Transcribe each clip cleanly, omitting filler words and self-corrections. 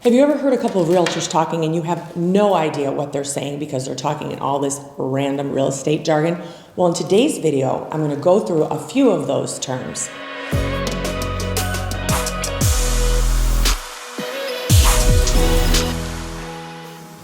Have you ever heard a couple of realtors talking and you have no idea what they're saying because they're talking in all this random real estate jargon? Well, in today's video, I'm going to go through a few of those terms.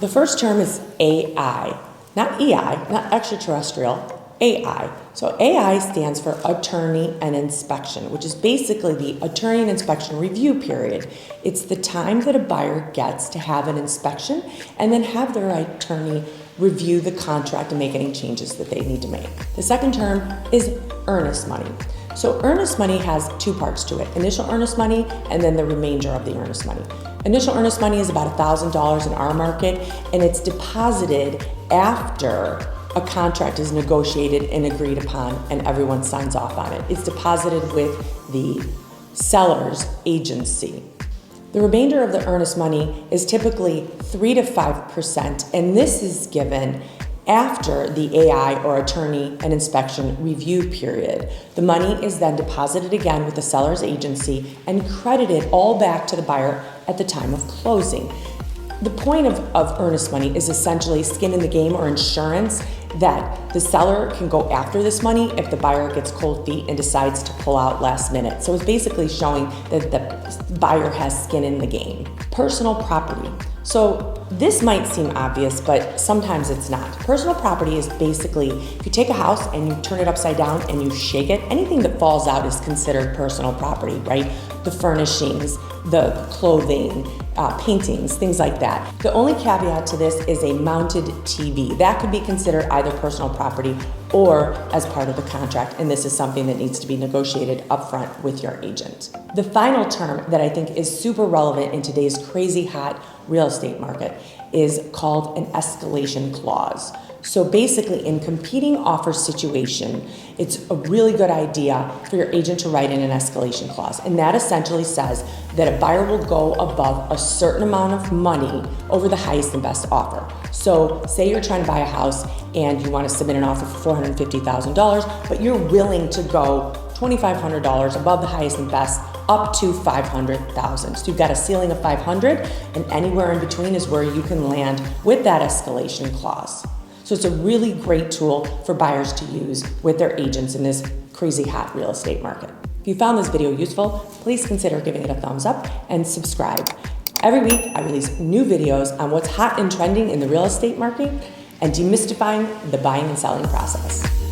The first term is AI, not EI, not extraterrestrial, AI. So AI stands for attorney and inspection, which is basically the attorney and inspection review period. It's the time that a buyer gets to have an inspection and then have their attorney review the contract and make any changes that they need to make. The second term is earnest money. So earnest money has two parts to it: initial earnest money and then the remainder of the earnest money. Initial earnest money is about $1,000 in our market, and it's deposited after a contract is negotiated and agreed upon and everyone signs off on it. It's deposited with the seller's agency. The remainder of the earnest money is typically 3 to 5%, and this is given after the AI or attorney and inspection review period. The money is then deposited again with the seller's agency and credited all back to the buyer at the time of closing. The point of earnest money is essentially skin in the game or insurance that the seller can go after this money if the buyer gets cold feet and decides to pull out last minute. So it's basically showing that the buyer has skin in the game. Personal property. So this might seem obvious, but sometimes it's not. Personal property is basically, if you take a house and you turn it upside down and you shake it, anything that falls out is considered personal property, right? The furnishings, the clothing, paintings, things like that. The only caveat to this is a mounted TV. That could be considered either personal property or as part of the contract, and this is something that needs to be negotiated upfront with your agent. The final term that I think is super relevant in today's crazy hot real estate market is called an escalation clause. So basically, in competing offer situation, it's a really good idea for your agent to write in an escalation clause. And that essentially says that a buyer will go above a certain amount of money over the highest and best offer. So say you're trying to buy a house and you want to submit an offer for $450,000, but you're willing to go $2,500 above the highest and best up to $500,000. So you've got a ceiling of $500, and anywhere in between is where you can land with that escalation clause. So it's a really great tool for buyers to use with their agents in this crazy hot real estate market. If you found this video useful, please consider giving it a thumbs up and subscribe. Every week, I release new videos on what's hot and trending in the real estate market and demystifying the buying and selling process.